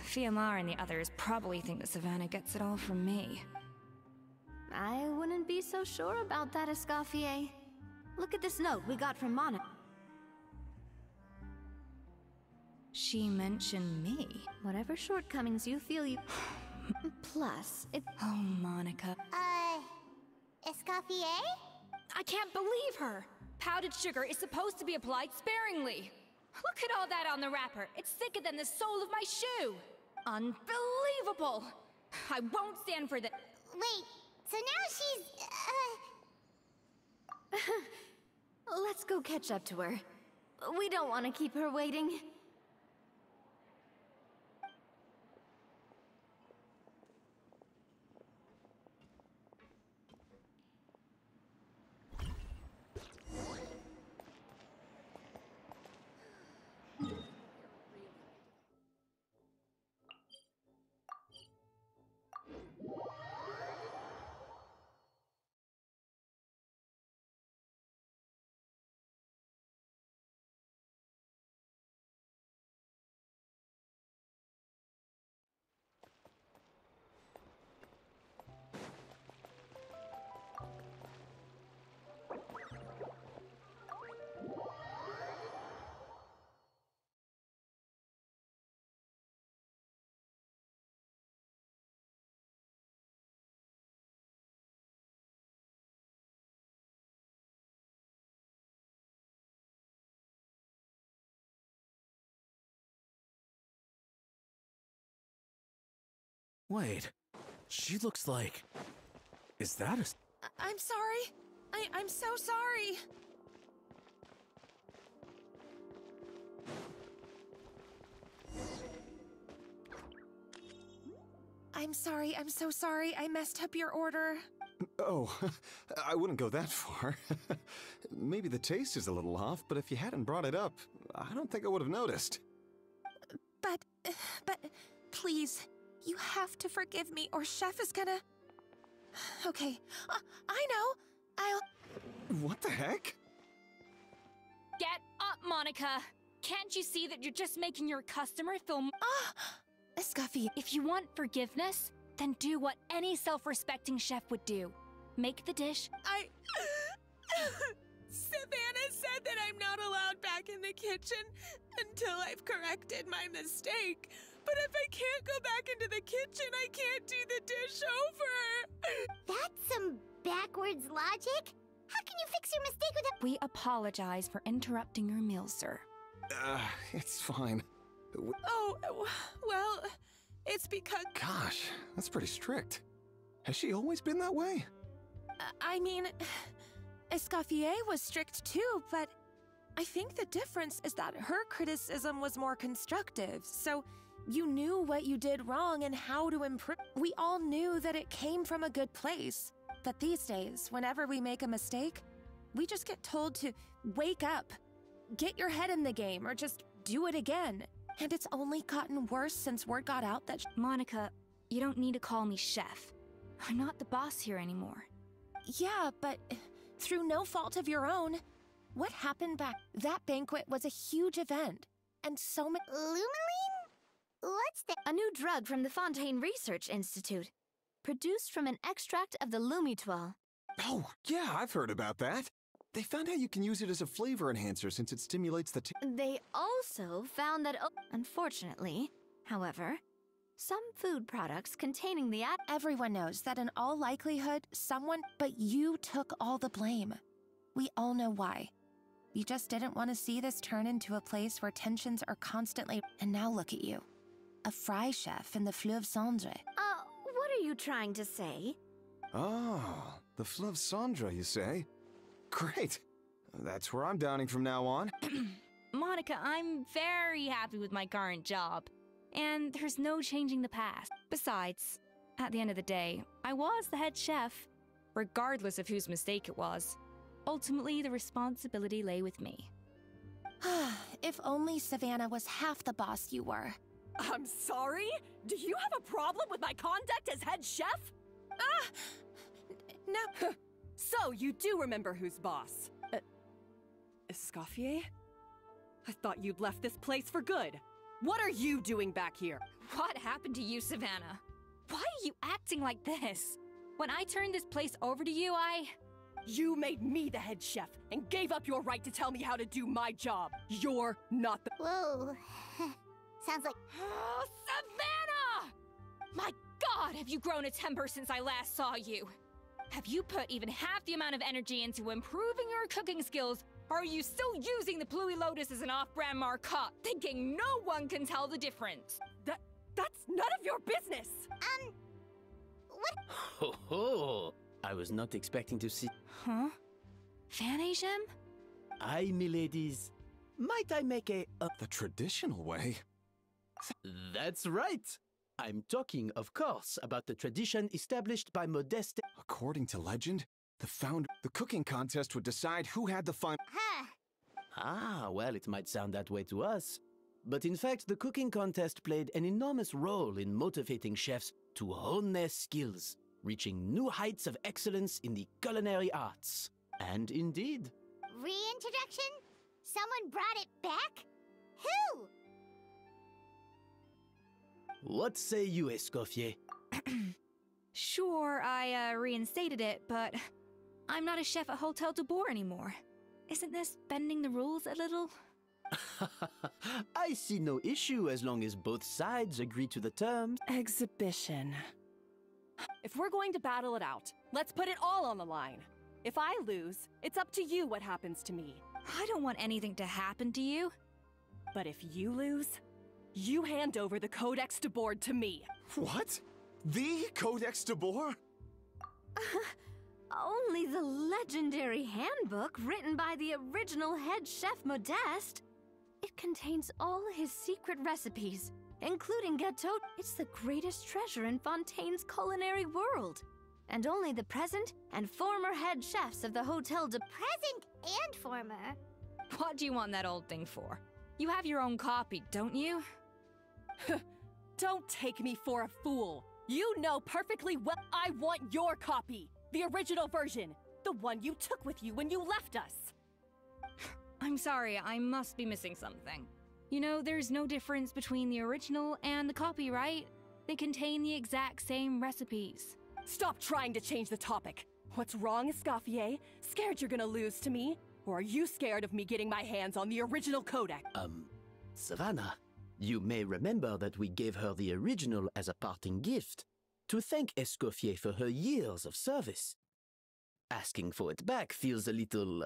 Fiamar and the others probably think that Savannah gets it all from me. I wouldn't be so sure about that, Escoffier. Look at this note we got from Monica. She mentioned me. Whatever shortcomings you feel you... Plus, it... Oh, Monica. Escoffier? I can't believe her! Powdered sugar is supposed to be applied sparingly. Look at all that on the wrapper. It's thicker than the sole of my shoe. Unbelievable! I won't stand for that. Wait, so now she's, Let's go catch up to her. We don't want to keep her waiting. Wait, she looks like... Is that a... I'm sorry. I'm so sorry. I'm sorry, I'm so sorry. I messed up your order. Oh, I wouldn't go that far. Maybe the taste is a little off, but if you hadn't brought it up, I don't think I would have noticed. But, please, you have to forgive me or Chef is gonna... Okay, I know. What the heck? Get up, Monica! Can't you see that you're just making your customer feel... Escoffier. If you want forgiveness, then do what any self-respecting chef would do. Make the dish. Savannah said that I'm not allowed back in the kitchen until I've corrected my mistake. But if I can't go back into the kitchen, I can't do the dish over. that's some backwards logic. How can you fix your mistake with a... We apologize for interrupting your meal, sir. It's fine. Oh, well, it's because... Gosh, that's pretty strict. Has she always been that way? I mean, Escoffier was strict too, but I think the difference is that her criticism was more constructive, so you knew what you did wrong and how to improve. We all knew that it came from a good place, but these days, whenever we make a mistake, we just get told to wake up, get your head in the game, or just do it again. And it's only gotten worse since word got out that... Monica, you don't need to call me chef. I'm not the boss here anymore. Yeah, but through no fault of your own, what happened back... That banquet was a huge event, and so many... Lumaline? What's that? A new drug from the Fontaine Research Institute, produced from an extract of the Lumitoile. Oh, yeah, I've heard about that. They found out you can use it as a flavor enhancer since it stimulates the... They also found that... Unfortunately, however, some food products containing the Everyone knows that in all likelihood, someone... But you took all the blame. We all know why. You just didn't want to see this turn into a place where tensions are constantly... And now look at you. A fry chef in the Fleuve Cendre. What are you trying to say? Oh, the Fleuve Cendre, you say? Great. That's where I'm dining from now on. Monica, I'm very happy with my current job. And there's no changing the past. Besides, at the end of the day, I was the head chef, regardless of whose mistake it was. Ultimately, the responsibility lay with me. If only Savannah was half the boss you were. I'm sorry? Do you have a problem with my conduct as head chef? No. So, you do remember who's boss. Escoffier? I thought you'd left this place for good. What are you doing back here? What happened to you, Savannah? Why are you acting like this? When I turned this place over to you, You made me the head chef and gave up your right to tell me how to do my job. You're not the— Whoa. Sounds like... Oh, Savannah! My God, have you grown a temper since I last saw you? Have you put even half the amount of energy into improving your cooking skills, or are you still using the Pluie Lotus as an off-brand marcotte, thinking no one can tell the difference? That's none of your business! What? Ho ho! I was not expecting to see. Huh? Fanasium? Aye, miladies. Might I make a. The traditional way? That's right! I'm talking, of course, about the tradition established by Modeste. According to legend, the cooking contest would decide who had the final. Huh. Ah, well, it might sound that way to us. But in fact, the cooking contest played an enormous role in motivating chefs to hone their skills, reaching new heights of excellence in the culinary arts. And indeed, Reintroduction? Someone brought it back? Who? what say you, Escoffier? Sure, I reinstated it, but I'm not a chef at Hotel de Boer anymore. Isn't this bending the rules a little? I see no issue as long as both sides agree to the terms. Exhibition. If we're going to battle it out, let's put it all on the line. If I lose, it's up to you what happens to me. I don't want anything to happen to you. But if you lose, you hand over the Codex de Boer to me. What? The Codex de Boer? Only the legendary handbook written by the original head chef Modeste. It contains all his secret recipes, including gâteau. It's the greatest treasure in Fontaine's culinary world. And only the present and former head chefs of the Hotel de... Present and former. What do you want that old thing for? You have your own copy, don't you? Don't take me for a fool. You know perfectly well I want your copy. The original version. The one you took with you when you left us. I'm sorry, I must be missing something. You know, there's no difference between the original and the copy, right? They contain the exact same recipes. Stop trying to change the topic. What's wrong, Escoffier? Scared you're gonna lose to me? Or are you scared of me getting my hands on the original Codex? Savannah, you may remember that we gave her the original as a parting gift, to thank Escoffier for her years of service. Asking for it back feels a little,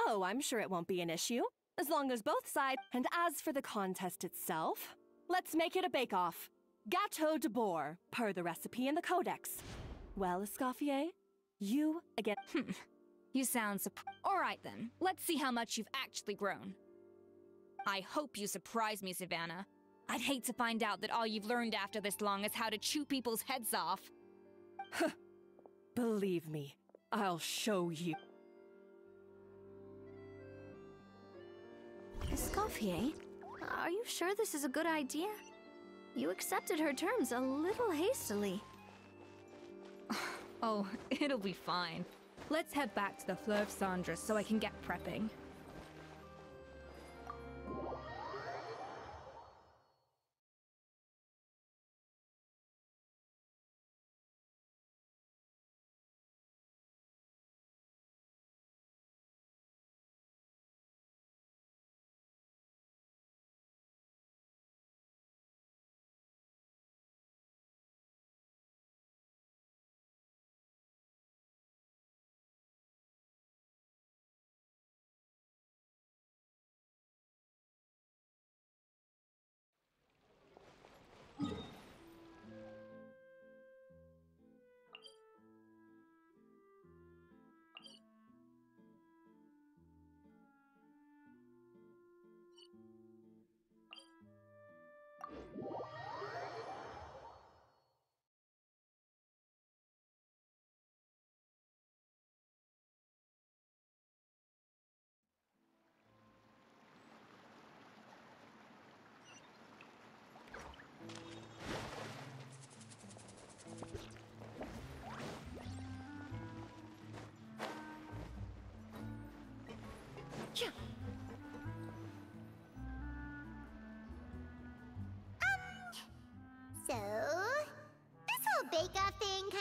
Oh, I'm sure it won't be an issue. As long as both sides... And as for the contest itself, let's make it a bake-off. Gâteau de Boer, per the recipe in the Codex. Well, Escoffier, you again... You sound All right then, let's see how much you've actually grown. I hope you surprise me, Savannah. I'd hate to find out that all you've learned after this long is how to chew people's heads off. Believe me, I'll show you. Escoffier, are you sure this is a good idea? You accepted her terms a little hastily. Oh, it'll be fine. Let's head back to the Fleuve Cendres so I can get prepping.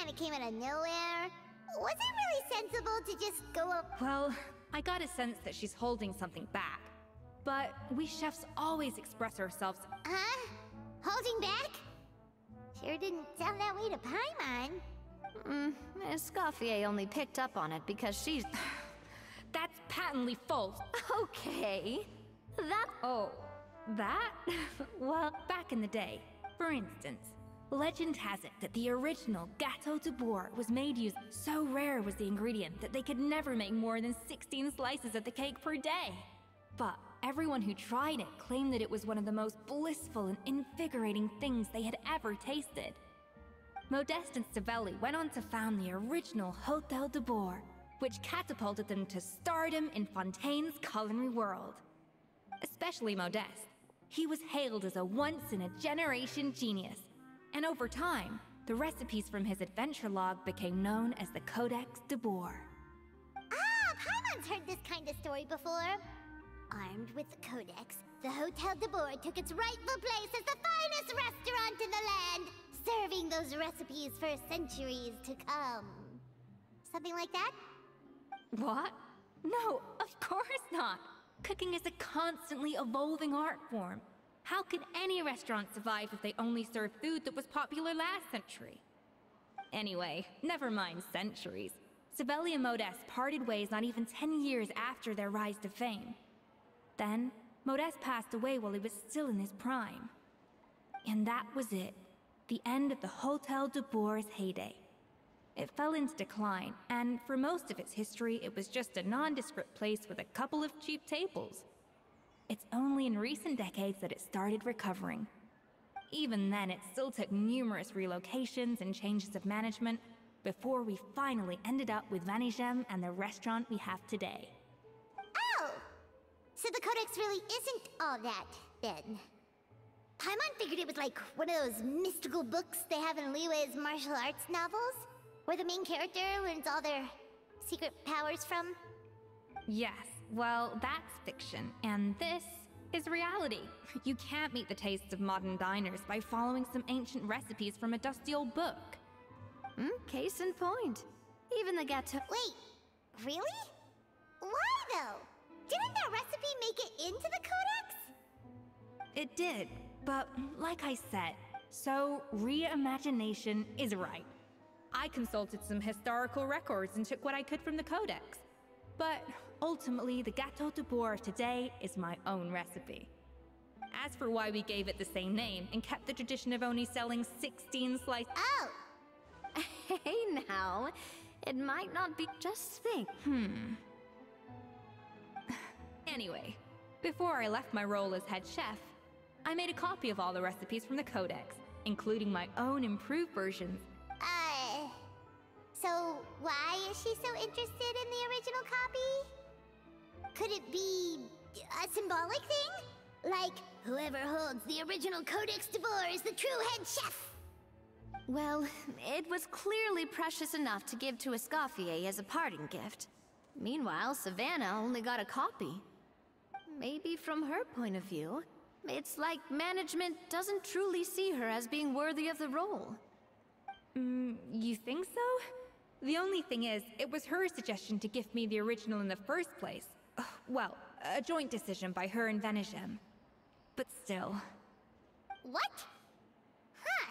kind of came out of nowhere. Was it really sensible to just go up? Well, I got a sense that she's holding something back. But we chefs always express ourselves. Huh? Holding back? Sure didn't sound that way to Paimon. Escoffier only picked up on it because she's... That's patently false. Okay. That... Oh, that? Well, back in the day, for instance, legend has it that the original Gâteau de Bourg was made using... So rare was the ingredient that they could never make more than 16 slices of the cake per day. But everyone who tried it claimed that it was one of the most blissful and invigorating things they had ever tasted. Modeste and Savelli went on to found the original Hôtel de Bourg, which catapulted them to stardom in Fontaine's culinary world. Especially Modeste. He was hailed as a once-in-a-generation genius, and over time, the recipes from his adventure log became known as the Codex de Bourg. Ah, Paimon's heard this kind of story before. Armed with the Codex, the Hôtel de Bourg took its rightful place as the finest restaurant in the land, serving those recipes for centuries to come. Something like that? What? No, of course not. Cooking is a constantly evolving art form. How could any restaurant survive if they only served food that was popular last century? Anyway, never mind centuries. Savelli and Modeste parted ways not even 10 years after their rise to fame. Then, Modeste passed away while he was still in his prime. And that was it. The end of the Hôtel de Bourg's heyday. It fell into decline, and for most of its history, it was just a nondescript place with a couple of cheap tables. It's only in recent decades that it started recovering. Even then, it still took numerous relocations and changes of management before we finally ended up with Vanigem and the restaurant we have today. Oh! So the Codex really isn't all that, then. Paimon figured it was like one of those mystical books they have in Liyue's martial arts novels, where the main character learns all their secret powers from. Yes, well, that's fiction, and this is reality. You can't meet the tastes of modern diners by following some ancient recipes from a dusty old book. Case in point. Even the gâteau... Wait, really? Why, though? Didn't that recipe make it into the Codex? It did, but like I said, so reimagination is right. I consulted some historical records and took what I could from the Codex. But ultimately, the Gâteau de Bourg of today is my own recipe. As for why we gave it the same name and kept the tradition of only selling 16 slices... Oh! Hey now, it might not be... Just think. Anyway, before I left my role as head chef, I made a copy of all the recipes from the Codex, including my own improved versions. So why is she so interested in the original copy? Could it be a symbolic thing? Like, whoever holds the original Codex de Bourg is the true head chef? Well, it was clearly precious enough to give to Escoffier as a parting gift. Meanwhile, Savannah only got a copy. Maybe from her point of view, it's like management doesn't truly see her as being worthy of the role. You think so? The only thing is, it was her suggestion to gift me the original in the first place. Well, a joint decision by her and Vanigem. But still. What? Huh.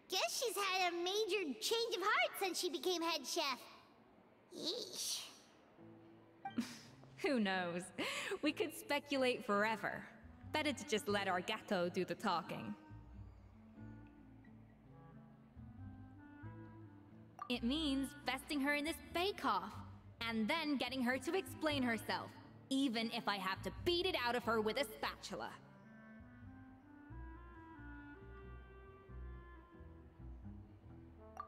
Guess she's had a major change of heart since she became head chef. Yeesh. Who knows? We could speculate forever. Better to just let our gâteau do the talking. It means vesting her in this bake-off, and then getting her to explain herself, even if I have to beat it out of her with a spatula.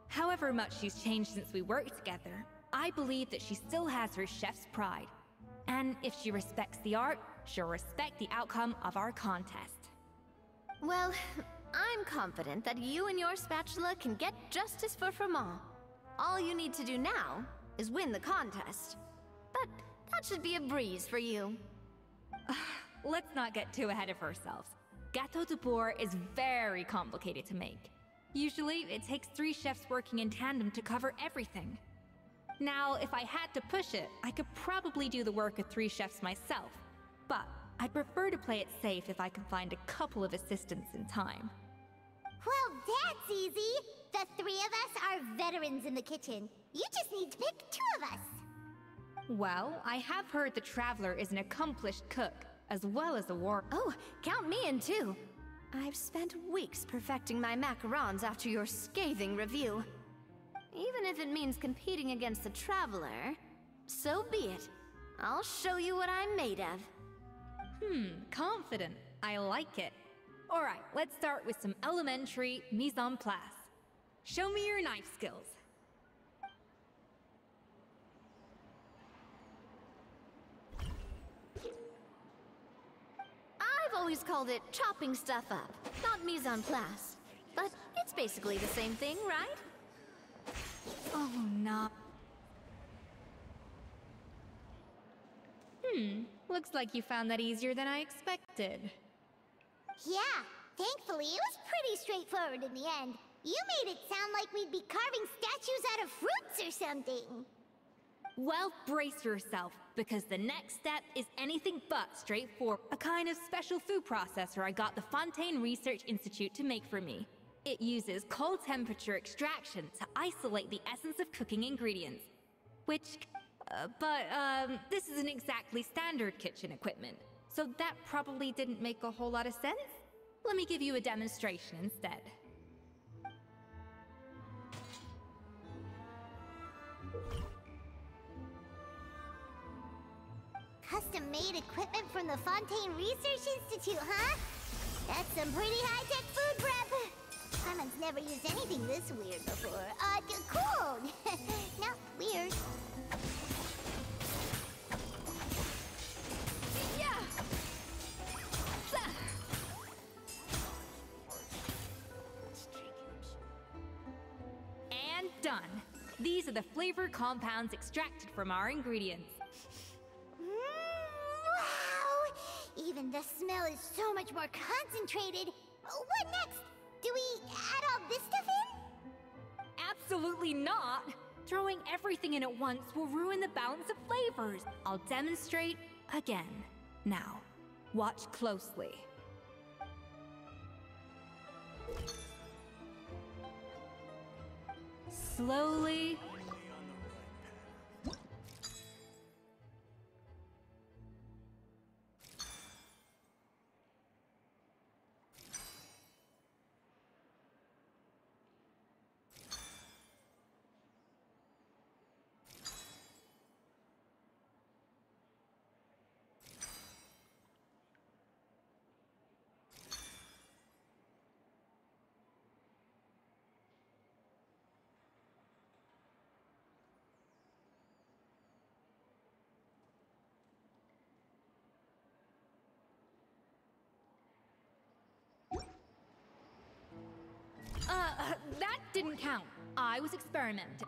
However much she's changed since we worked together, I believe that she still has her chef's pride. And if she respects the art, she'll respect the outcome of our contest. Well, I'm confident that you and your spatula can get justice for Froment. All you need to do now is win the contest. But that should be a breeze for you. Let's not get too ahead of ourselves. Gâteau de Bourg is very complicated to make. Usually, it takes 3 chefs working in tandem to cover everything. Now, if I had to push it, I could probably do the work of 3 chefs myself. But I'd prefer to play it safe if I can find a couple of assistants in time. Well, that's easy. The 3 of us are veterans in the kitchen. You just need to pick 2 of us. Well, I have heard the Traveler is an accomplished cook, as well as a war. Oh, count me in too. I've spent weeks perfecting my macarons after your scathing review. Even if it means competing against the Traveler, so be it. I'll show you what I'm made of. Confident. I like it. Alright, let's start with some elementary mise en place. Show me your knife skills. I've always called it chopping stuff up, not mise en place. But it's basically the same thing, right? Oh, no. Looks like you found that easier than I expected. Yeah, thankfully it was pretty straightforward in the end. You made it sound like we'd be carving statues out of fruits or something. Well, brace yourself, because the next step is anything but straightforward. A kind of special food processor I got the Fontaine Research Institute to make for me. It uses cold temperature extraction to isolate the essence of cooking ingredients. Which, this isn't exactly standard kitchen equipment, so that probably didn't make a whole lot of sense. Let me give you a demonstration instead. Custom-made equipment from the Fontaine Research Institute, huh? That's some pretty high-tech food prep. Carmen's never used anything this weird before. Cool. No, weird. Yeah! And done. These are the flavor compounds extracted from our ingredients. Wow! Even the smell is so much more concentrated. What next? Do we add all this stuff in? Absolutely not! Throwing everything in at once will ruin the balance of flavors. I'll demonstrate again. Now, watch closely. Slowly. That didn't count. I was experimenting.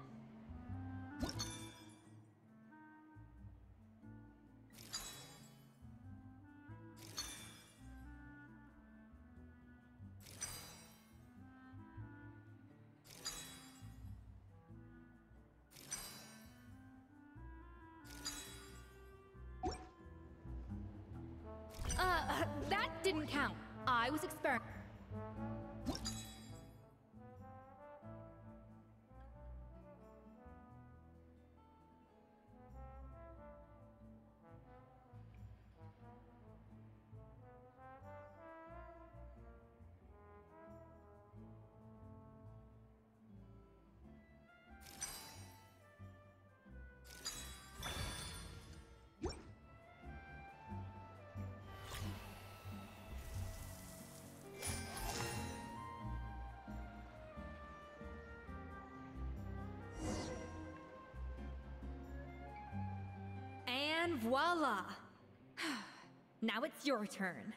That didn't count. I was experimenting. And voila! Now it's your turn.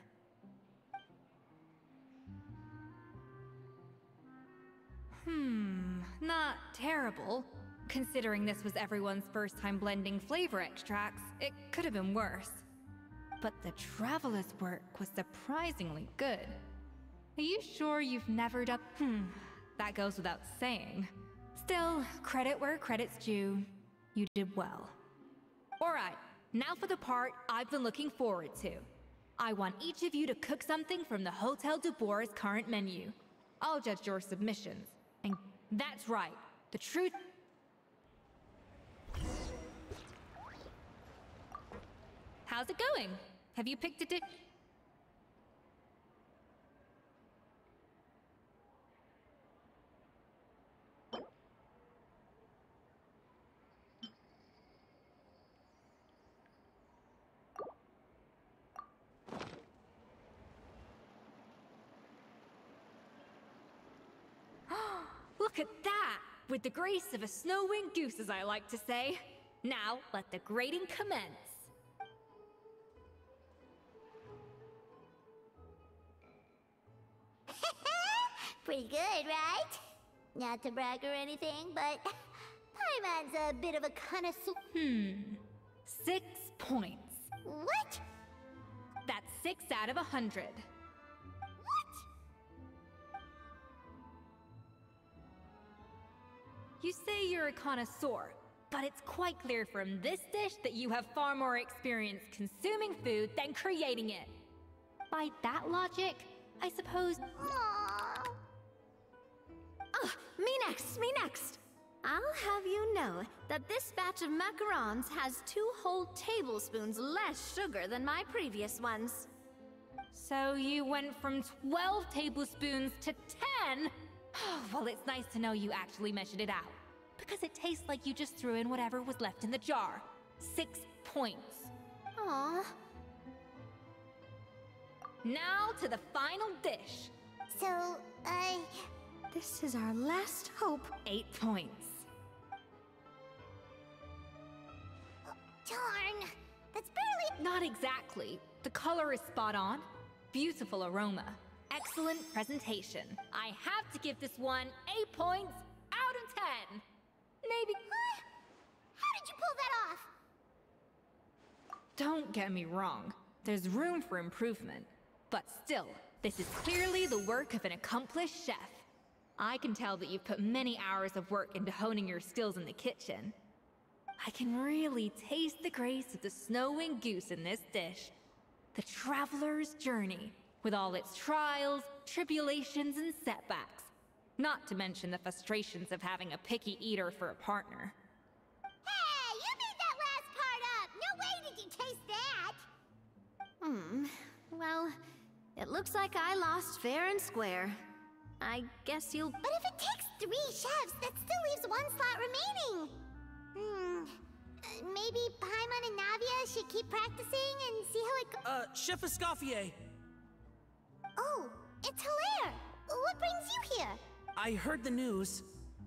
Not terrible. Considering this was everyone's first time blending flavor extracts, it could have been worse. But the Traveler's work was surprisingly good. Are you sure you've never done— that goes without saying. Still, credit where credit's due. You did well. Alright, now for the part I've been looking forward to. I want each of you to cook something from the Hotel de Boer's current menu. I'll judge your submissions. And that's right, the truth... How's it going? Have you picked a dish? Look at that! With the grace of a snow-winged goose, as I like to say. Now, let the grating commence. Pretty good, right? Not to brag or anything, but Paimon's a bit of a connoisseur. 6 points. What? That's 6 out of 100. What? You say you're a connoisseur, but it's quite clear from this dish that you have far more experience consuming food than creating it. By that logic, I suppose... Aww. Me next, me next! I'll have you know that this batch of macarons has 2 whole tablespoons less sugar than my previous ones. So you went from 12 tablespoons to 10? Well, it's nice to know you actually measured it out. Because it tastes like you just threw in whatever was left in the jar. 6 points. Aw. Now to the final dish. So, This is our last hope. 8 points. darn. That's barely... Not exactly. The color is spot on. Beautiful aroma. Excellent presentation. I have to give this one 8 points out of 10. Maybe... What? How did you pull that off? Don't get me wrong. There's room for improvement. But still, this is clearly the work of an accomplished chef. I can tell that you've put many hours of work into honing your skills in the kitchen. I can really taste the grace of the snow-winged goose in this dish. The traveler's journey, with all its trials, tribulations, and setbacks. Not to mention the frustrations of having a picky eater for a partner. Hey, you made that last part up! No way did you taste that! Well, it looks like I lost fair and square. I guess you'll... But if it takes 3 chefs, that still leaves 1 slot remaining. Maybe Paimon and Navia should keep practicing and see how it goes. Chef Escoffier! Oh, it's Hilaire! What brings you here? I heard the news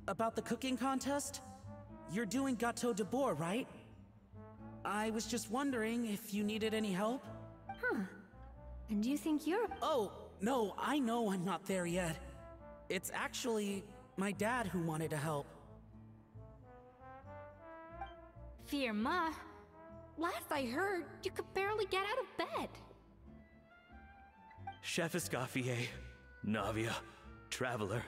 about the cooking contest. You're doing Gâteau de Boer, right? I was just wondering if you needed any help? And you think you're... Oh, no, I know I'm not there yet. It's actually my dad who wanted to help. Firma, last I heard, you could barely get out of bed. Chef Escoffier, Navia, Traveler,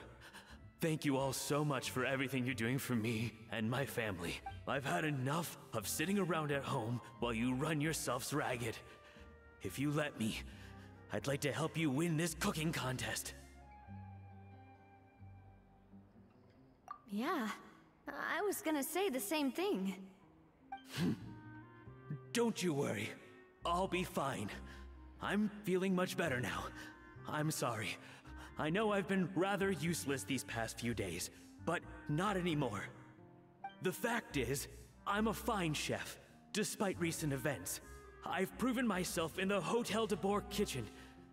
thank you all so much for everything you're doing for me and my family. I've had enough of sitting around at home while you run yourselves ragged. If you let me, I'd like to help you win this cooking contest. Yeah, I was gonna say the same thing. Don't you worry. I'll be fine. I'm feeling much better now. I'm sorry. I know I've been rather useless these past few days, but not anymore. The fact is, I'm a fine chef, despite recent events. I've proven myself in the Hotel de Boer kitchen,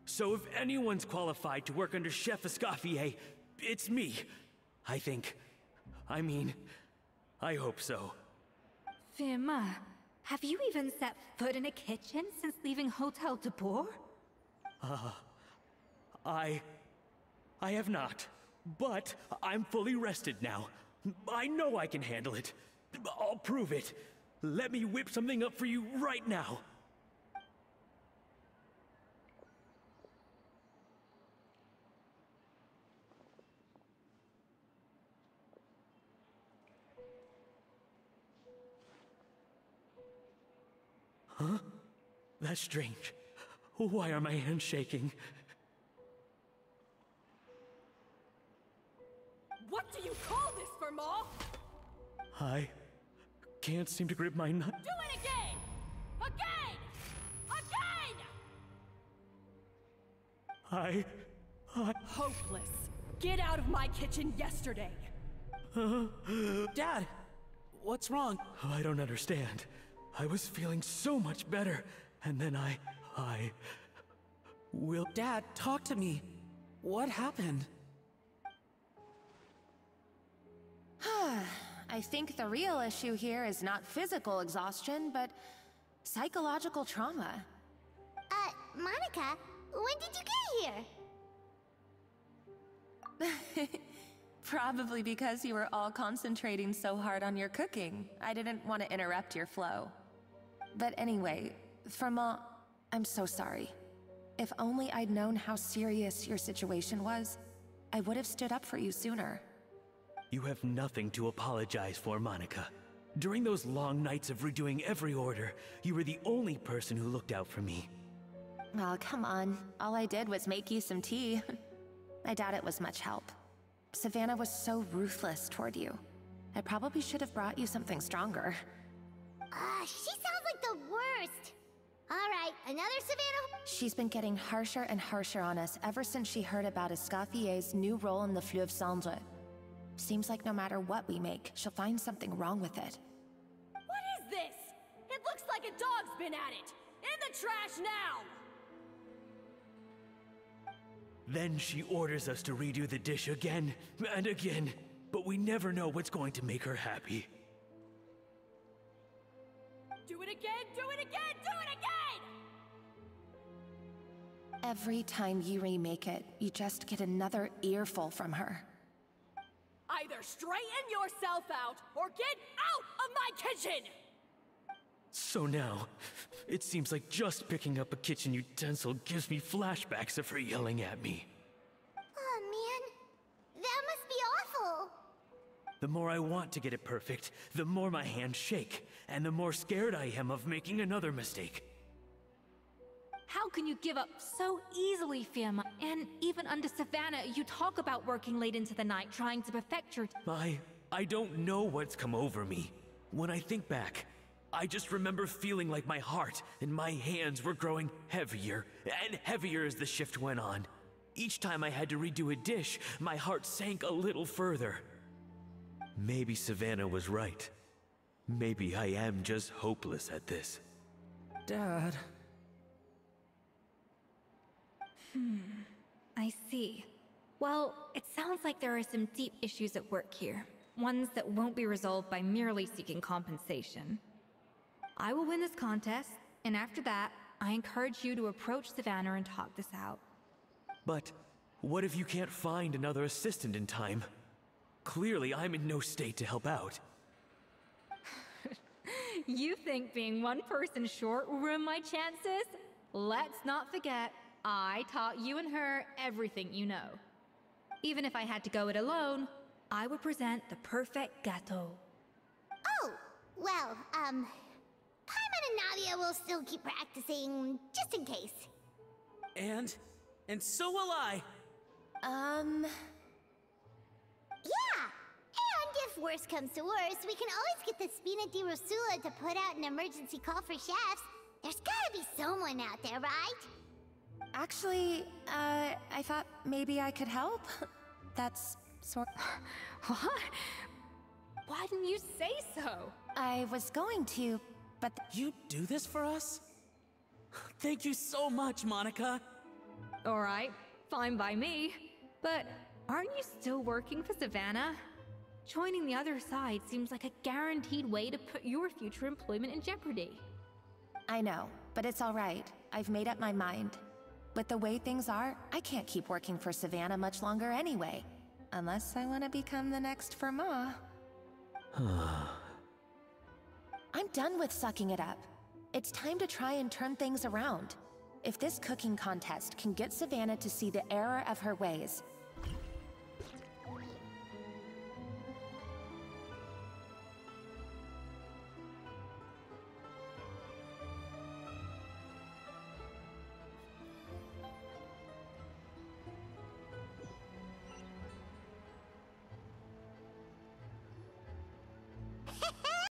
so if anyone's qualified to work under Chef Escoffier, it's me. I think. I mean, I hope so. Firma, have you even set foot in a kitchen since leaving Hotel de Boer? I have not, but I'm fully rested now. I know I can handle it. I'll prove it. Let me whip something up for you right now. Huh? That's strange. Why are my hands shaking? What do you call this, Verma? I can't seem to grip my knife. Do it again! Again! Again! Hopeless. Get out of my kitchen yesterday. Dad, what's wrong? I don't understand. I was feeling so much better, and then I will... Dad, talk to me. What happened? I think the real issue here is not physical exhaustion, but psychological trauma. Monica, when did you get here? Probably because you were all concentrating so hard on your cooking. I didn't want to interrupt your flow. But anyway, Verma, I'm so sorry. If only I'd known how serious your situation was, I would have stood up for you sooner. You have nothing to apologize for, Monica. During those long nights of redoing every order, you were the only person who looked out for me. Oh, come on. All I did was make you some tea. I doubt it was much help. Savannah was so ruthless toward you. I probably should have brought you something stronger. She sounds like the worst. All right, another Savannah? She's been getting harsher and harsher on us ever since she heard about Escaffier's new role in the Fleuve Cendre. Seems like no matter what we make, she'll find something wrong with it. What is this? It looks like a dog's been at it! In the trash now! Then she orders us to redo the dish again and again, but we never know what's going to make her happy. Do it again! Do it again! Do it again! Every time you remake it, you just get another earful from her. Either straighten yourself out, or get out of my kitchen! So now, it seems like just picking up a kitchen utensil gives me flashbacks of her yelling at me. Oh man, that must be awful. The more I want to get it perfect, the more my hands shake, and the more scared I am of making another mistake. How can you give up so easily, Fiamma? And even under Savannah, you talk about working late into the night trying to perfect your... I don't know what's come over me. When I think back, I just remember feeling like my heart and my hands were growing heavier and heavier as the shift went on. Each time I had to redo a dish, my heart sank a little further. Maybe Savannah was right. Maybe I am just hopeless at this. Dad... I see. Well, it sounds like there are some deep issues at work here. Ones that won't be resolved by merely seeking compensation. I will win this contest, and after that, I encourage you to approach Savannah and talk this out. But what if you can't find another assistant in time? Clearly, I'm in no state to help out. You think being one person short will ruin my chances? Let's not forget, I taught you and her everything you know. Even if I had to go it alone, I would present the perfect gâteau. Oh, well, Paimon and Nadia will still keep practicing, just in case. And so will I. Yeah! And if worse comes to worse, we can always get the Spina di Rosula to put out an emergency call for chefs. There's gotta be someone out there, right? Actually, I thought maybe I could help. That's sort... What? Why didn't you say so? I was going to, but... You do this for us? Thank you so much, Monica. Alright, fine by me. But aren't you still working for Savannah? Joining the other side seems like a guaranteed way to put your future employment in jeopardy. I know, but it's all right. I've made up my mind. With the way things are, I can't keep working for Savannah much longer anyway. Unless I want to become the next Verma. I'm done with sucking it up. It's time to try and turn things around. If this cooking contest can get Savannah to see the error of her ways,